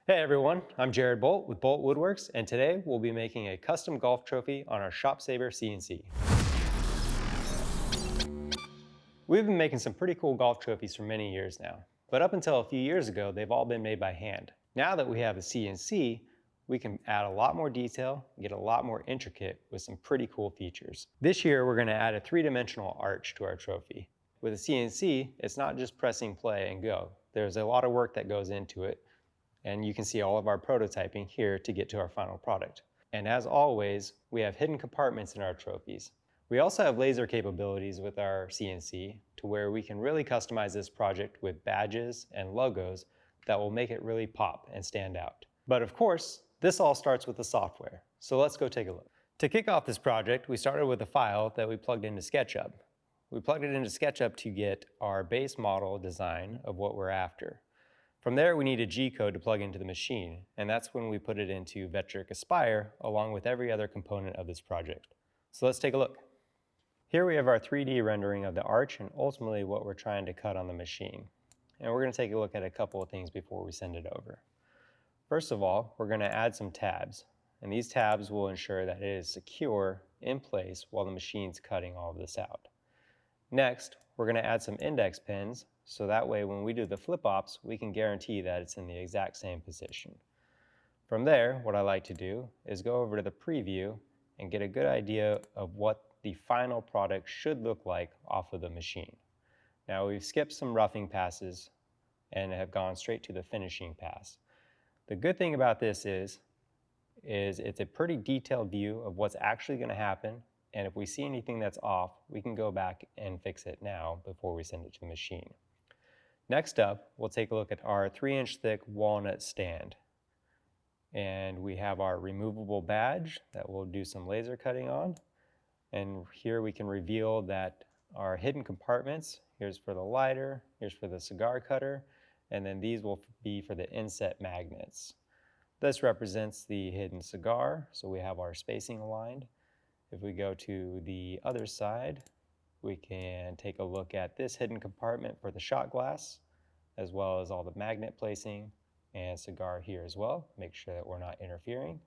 Hey everyone, I'm Jared Bolt with Bolt Woodworks, and today we'll be making a custom golf trophy on our ShopSabre CNC. We've been making some pretty cool golf trophies for many years now, but up until a few years ago, they've all been made by hand. Now that we have a CNC, we can add a lot more detail, get a lot more intricate with some pretty cool features. This year, we're going to add a three-dimensional arch to our trophy. With a CNC, it's not just pressing play and go. There's a lot of work that goes into it, and you can see all of our prototyping here to get to our final product. And as always, we have hidden compartments in our trophies. We also have laser capabilities with our CNC to where we can really customize this project with badges and logos that will make it really pop and stand out. But of course, this all starts with the software. So let's go take a look. To kick off this project, we started with a file that we plugged into SketchUp. We plugged it into SketchUp to get our base model design of what we're after. From there, we need a G-code to plug into the machine, and that's when we put it into ShopSabre Aspire along with every other component of this project. So let's take a look. Here we have our 3D rendering of the arch and ultimately what we're trying to cut on the machine. And we're going to take a look at a couple of things before we send it over. First of all, we're going to add some tabs, and these tabs will ensure that it is secure in place while the machine's cutting all of this out. Next, we're going to add some index pins, so that way when we do the flip ops, we can guarantee that it's in the exact same position. From there, what I like to do is go over to the preview and get a good idea of what the final product should look like off of the machine. Now we've skipped some roughing passes and have gone straight to the finishing pass. The good thing about this is it's a pretty detailed view of what's actually going to happen. And if we see anything that's off, we can go back and fix it now before we send it to the machine. Next up, we'll take a look at our 3-inch thick walnut stand. And we have our removable badge that we'll do some laser cutting on. And here we can reveal that our hidden compartments, here's for the lighter, here's for the cigar cutter, and then these will be for the inset magnets. This represents the hidden cigar, so we have our spacing aligned. If we go to the other side, we can take a look at this hidden compartment for the shot glass, as well as all the magnet placing and cigar here as well. Make sure that we're not interfering.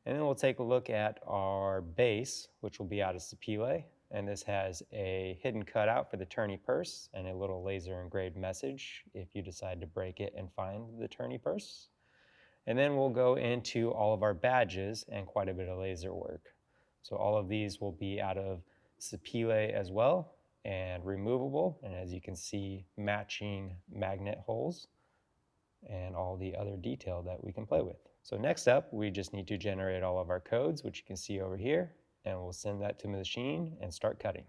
And then we'll take a look at our base, which will be out of sapele. And this has a hidden cutout for the tourney purse and a little laser engraved message if you decide to break it and find the tourney purse. And then we'll go into all of our badges and quite a bit of laser work. So all of these will be out of sapele as well and removable, and as you can see, matching magnet holes and all the other detail that we can play with. So next up, we just need to generate all of our codes, which you can see over here, and we'll send that to the machine and start cutting.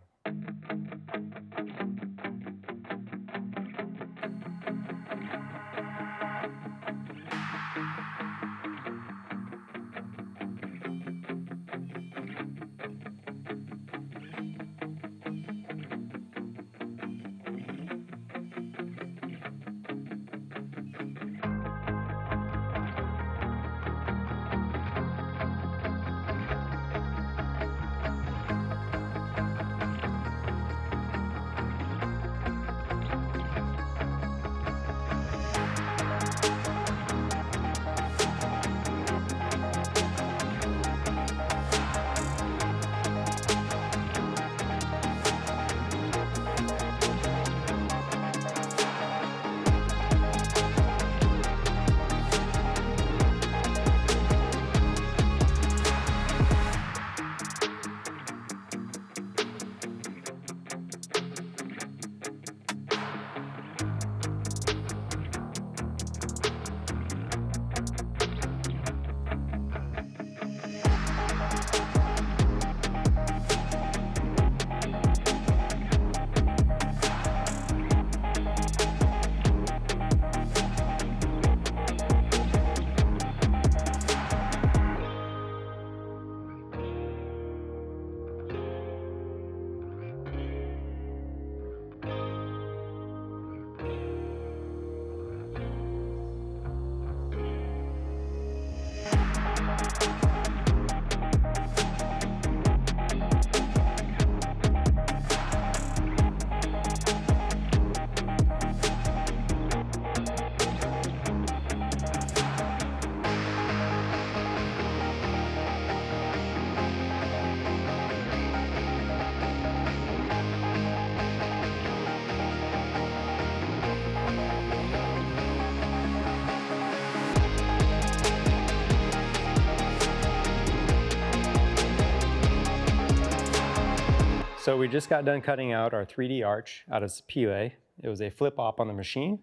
So we just got done cutting out our 3D arch out of Sapele. It was a flip-op on the machine.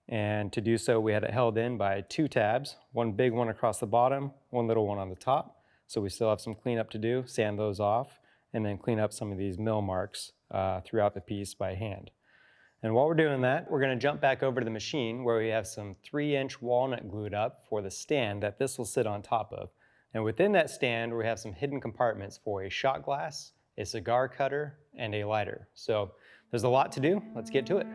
And to do so, we had it held in by 2 tabs, one big one across the bottom, one little one on the top. So we still have some cleanup to do, sand those off, and then clean up some of these mill marks throughout the piece by hand. And while we're doing that, we're going to jump back over to the machine where we have some 3-inch walnut glued up for the stand that this will sit on top of. And within that stand, we have some hidden compartments for a shot glass, a cigar cutter, and a lighter. So there's a lot to do. Let's get to it.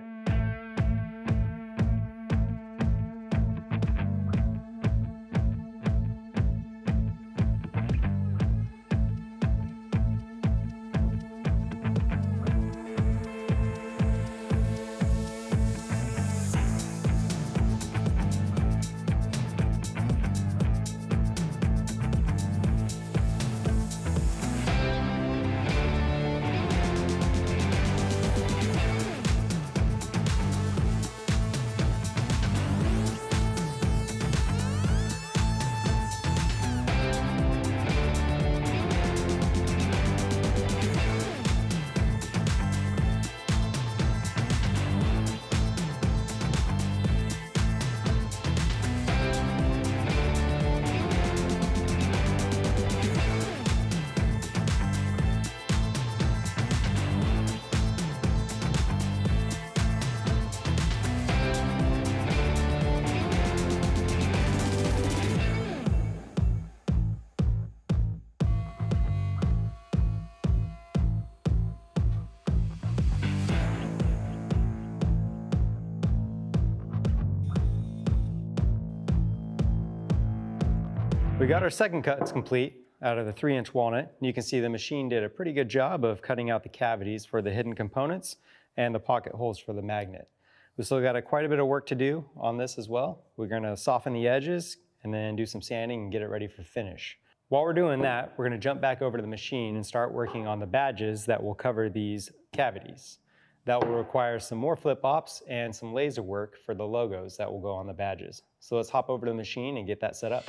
We got our second cuts complete out of the 3-inch walnut. You can see the machine did a pretty good job of cutting out the cavities for the hidden components and the pocket holes for the magnet. We still got quite a bit of work to do on this as well. We're going to soften the edges and then do some sanding and get it ready for finish. While we're doing that, we're going to jump back over to the machine and start working on the badges that will cover these cavities. That will require some more flip-ops and some laser work for the logos that will go on the badges. So let's hop over to the machine and get that set up.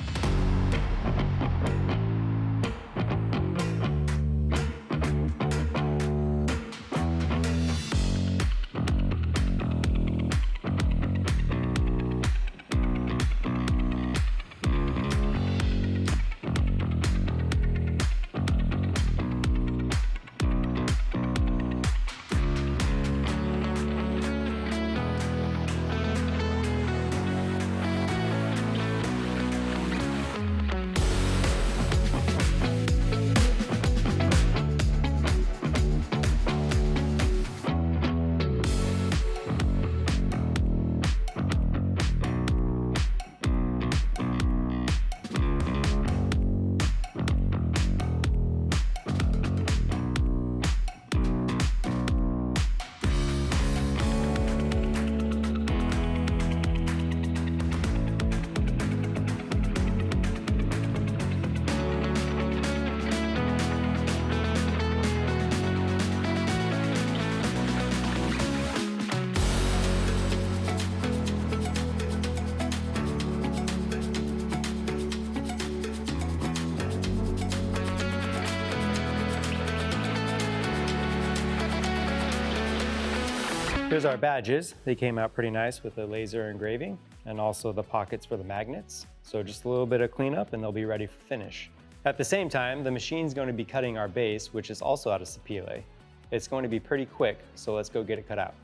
Here's our badges. They came out pretty nice with the laser engraving and also the pockets for the magnets. So just a little bit of cleanup and they'll be ready for finish. At the same time, the machine's going to be cutting our base, which is also out of Sapele. It's going to be pretty quick, so let's go get it cut out.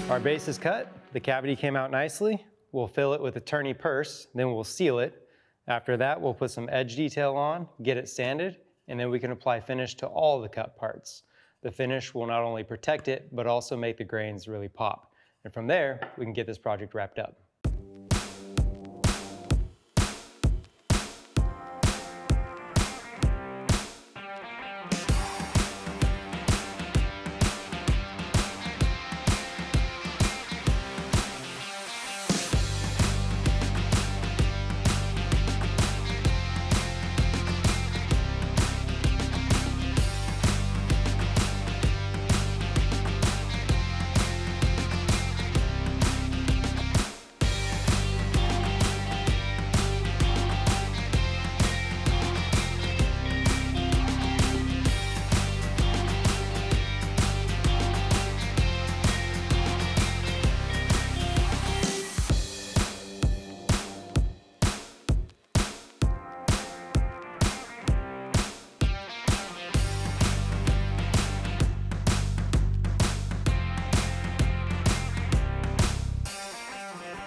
Our base is cut, the cavity came out nicely. We'll fill it with a tourney purse, then we'll seal it. After that, we'll put some edge detail on, get it sanded, and then we can apply finish to all the cut parts. The finish will not only protect it, but also make the grains really pop. And from there, we can get this project wrapped up.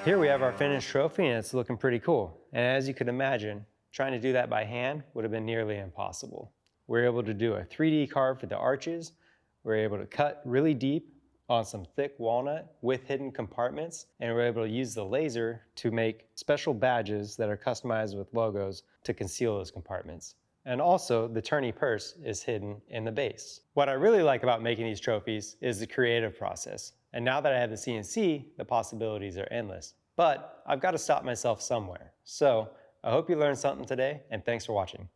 Here we have our finished trophy and it's looking pretty cool. And as you could imagine, trying to do that by hand would have been nearly impossible. We're able to do a 3D carve for the arches. We're able to cut really deep on some thick walnut with hidden compartments. And we're able to use the laser to make special badges that are customized with logos to conceal those compartments. And also the tourney purse is hidden in the base. What I really like about making these trophies is the creative process. And now that I have the CNC, the possibilities are endless. But I've got to stop myself somewhere. So I hope you learned something today, and thanks for watching.